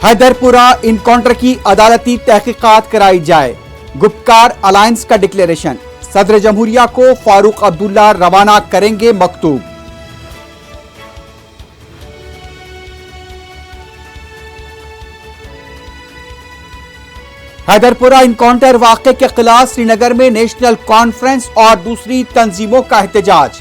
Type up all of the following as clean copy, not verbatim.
Haiderpura encounter की अदालती तहकीकात कराई जाए। गुप्तकार अलायंस का डिक्लेरेशन। सदर जमहूरिया को फारूक अब्दुल्ला रवाना करेंगे मकतूब। हैदरपुरा इनकाउंटर वाक़े के खिलाफ श्रीनगर में नेशनल कॉन्फ्रेंस और दूसरी तंजीमों का एहतजाज।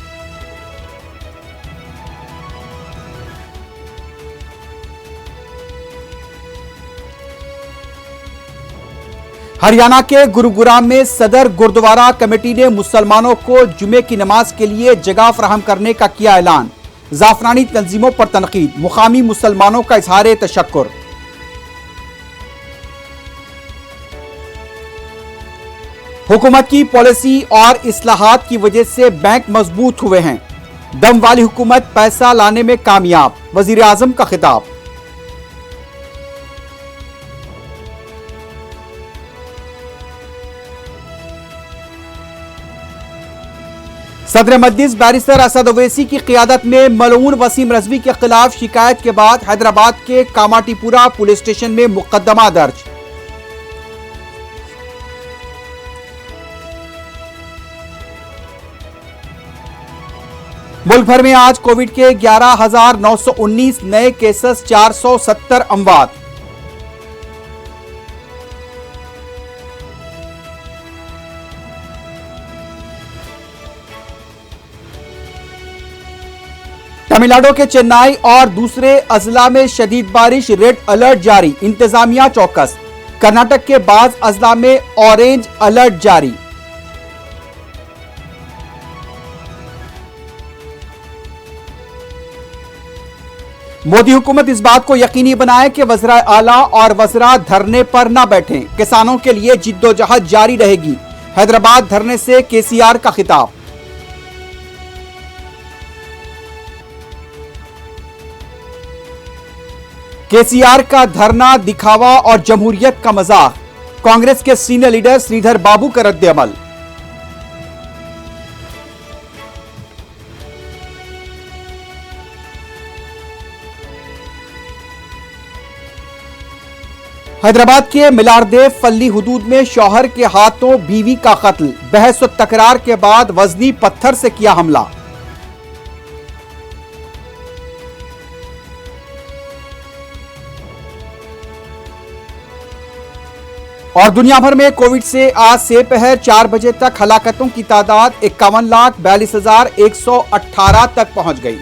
हरियाणा के गुरुग्राम में सदर गुरुद्वारा कमेटी ने मुसलमानों को जुमे की नमाज के लिए जगह फराहम करने का किया ऐलान। जाफरानी तंजीमों पर तनकीद। मुकामी मुसलमानों का इजहार तशक्कुर। हुकूमत की पॉलिसी और इस्लाहात की वजह से बैंक मजबूत हुए हैं। दम वाली हुकूमत पैसा लाने में कामयाब। वजीर आजम का खिताब। सदर मजलिस बैरिस्टर असद ओवैसी की क़ियादत में मलऊन वसीम रजवी के खिलाफ शिकायत के बाद हैदराबाद के कामाटीपुरा पुलिस स्टेशन में मुकदमा दर्ज। मुल्क भर में आज कोविड के 11,919 नए केसेस, 470 अमवात। तमिलनाडु के चेन्नई और दूसरे अजला में शदीद बारिश, रेड अलर्ट जारी। इंतजामिया चौकस। कर्नाटक के बाज़ अजला में ऑरेंज अलर्ट जारी। मोदी हुकूमत इस बात को यकीनी बनाए कि वज़रा आला और वज़रा धरने पर न बैठें। किसानों के लिए जिद्दोजहद जारी रहेगी। हैदराबाद धरने से केसीआर का खिताब। केसीआर का धरना दिखावा और जमहूरियत का मजाक। कांग्रेस के सीनियर लीडर श्रीधर बाबू का रद्द-ए-अमल। हैदराबाद के मिलारदेव फल्ली हुदूद में शौहर के हाथों बीवी का कत्ल। बहस व तकरार के बाद वजनी पत्थर से किया हमला। और दुनिया भर में कोविड से आज से पहर 4 बजे तक हलाकतों की तादाद 51,42,118 तक पहुंच गई।